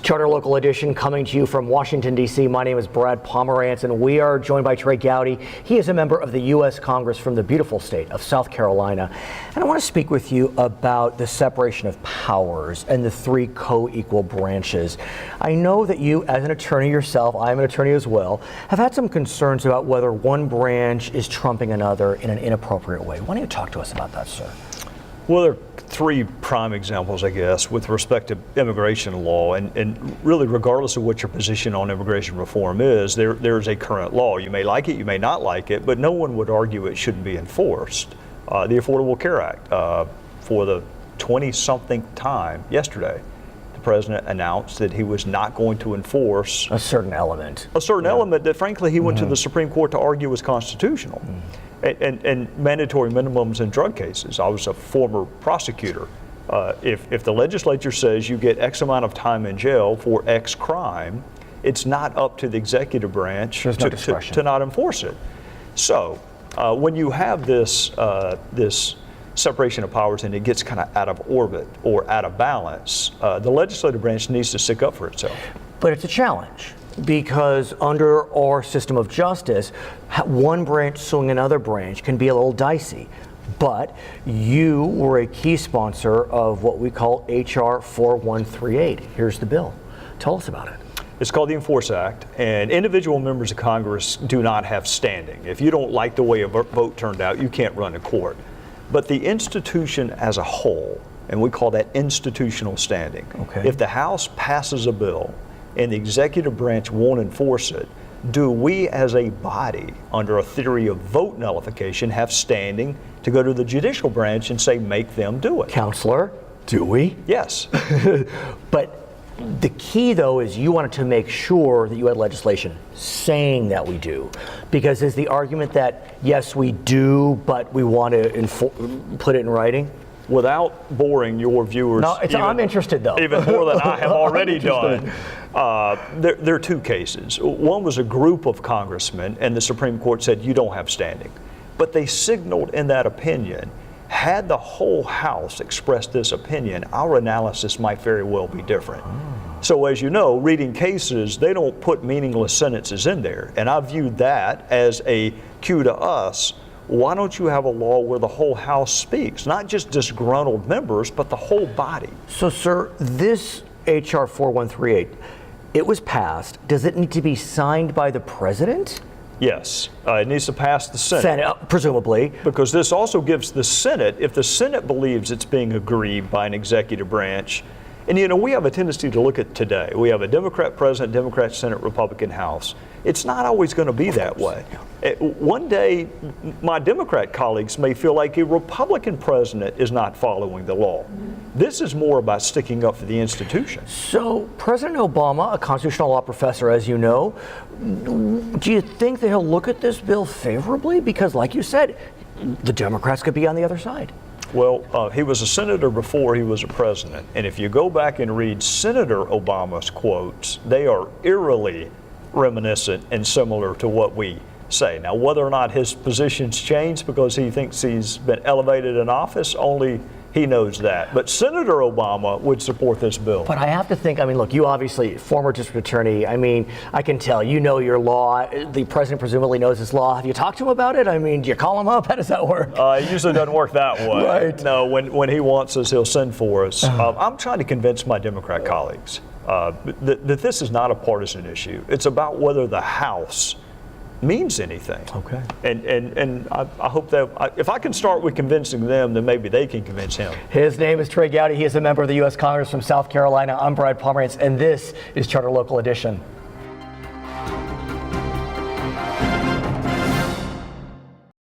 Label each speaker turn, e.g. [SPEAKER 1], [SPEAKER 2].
[SPEAKER 1] Charter Local Edition coming to you from Washington, D.C. My name is Brad Pomerance, and we are joined by Trey Gowdy. He is a member of the U.S. Congress from the beautiful state of South Carolina. And I want to speak with you about the separation of powers and the three co-equal branches. I know that you, as an attorney yourself, I am an attorney as well, have had some concerns about whether one branch is trumping another in an inappropriate way. Why don't you talk to us about that, sir?
[SPEAKER 2] Well, there are three prime examples, I guess, with respect to immigration law, and really regardless of what your position on immigration reform is, there's a current law. You may like it, you may not like it, but no one would argue it shouldn't be enforced. The Affordable Care Act, for the 20-something time yesterday, the president announced that he was not going to enforce
[SPEAKER 1] a certain element.
[SPEAKER 2] A certain element that, frankly, he went to the Supreme Court to argue was constitutional. And mandatory minimums in drug cases. I was a former prosecutor. If the legislature says you get X amount of time in jail for X crime, it's not up to the executive branch to not enforce it. So when you have this separation of powers and it gets kind of out of orbit or out of balance, the legislative branch needs to stick up for itself.
[SPEAKER 1] But it's a challenge, because under our system of justice, one branch suing another branch can be a little dicey. But you were a key sponsor of what we call H.R. 4138. Here's the bill. Tell us about it.
[SPEAKER 2] It's called the Enforce Act, and individual members of Congress do not have standing. If you don't like the way a vote turned out, you can't run to court. But the institution as a whole, and we call that institutional standing.
[SPEAKER 1] Okay.
[SPEAKER 2] If the House passes a bill and the executive branch won't enforce it, do we as a body, under a theory of vote nullification, have standing to go to the judicial branch and say, make them do it?
[SPEAKER 1] Counselor, do we?
[SPEAKER 2] Yes.
[SPEAKER 1] But the key, though, is you wanted to make sure that you had legislation saying that we do. Because is the argument that, yes, we do, but we want to put it in writing?
[SPEAKER 2] Without boring your viewers,
[SPEAKER 1] no, I'm interested, though.
[SPEAKER 2] Even more than I have already done. There are two cases. One was a group of congressmen, and the Supreme Court said you don't have standing. But they signaled in that opinion, had the whole House expressed this opinion, our analysis might very well be different. So as you know, reading cases, they don't put meaningless sentences in there. And I viewed that as a cue to us. Why don't you have a law where the whole House speaks, not just disgruntled members, but the whole body?
[SPEAKER 1] So, sir, this H.R. 4138, it was passed. Does it need to be signed by the president?
[SPEAKER 2] Yes, it needs to pass the Senate.
[SPEAKER 1] Presumably.
[SPEAKER 2] Because this also gives the Senate, if the Senate believes it's being aggrieved by an executive branch, and you know, we have a tendency to look at today. We have a Democrat president, Democrat Senate, Republican House. It's not always going to be that way. One day, my Democrat colleagues may feel like a Republican president is not following the law. This is more about sticking up for the institution.
[SPEAKER 1] So, President Obama, a constitutional law professor, as you know, do you think that he'll look at this bill favorably? Because, like you said, the Democrats could be on the other side.
[SPEAKER 2] Well, he was a senator before he was a president. And if you go back and read Senator Obama's quotes, they are eerily reminiscent and similar to what we say. Now, whether or not his position's changed because he thinks he's been elevated in office, only he knows that. But Senator Obama would support this bill.
[SPEAKER 1] But I have to think, I mean, look, you obviously, former district attorney, I mean, I can tell, you know your law. The president presumably knows his law. Have you talked to him about it? I mean, do you call him up? How does that work?
[SPEAKER 2] It usually doesn't work that way.
[SPEAKER 1] Right.
[SPEAKER 2] No, when he wants us, he'll send for us. I'm trying to convince my Democrat colleagues that this is not a partisan issue. It's about whether the House means anything.
[SPEAKER 1] Okay.
[SPEAKER 2] And I hope that if I can start with convincing them, then maybe they can convince him.
[SPEAKER 1] His name is Trey Gowdy. He is a member of the U.S. Congress from South Carolina. I'm Brad Pomerance, and this is Charter Local Edition.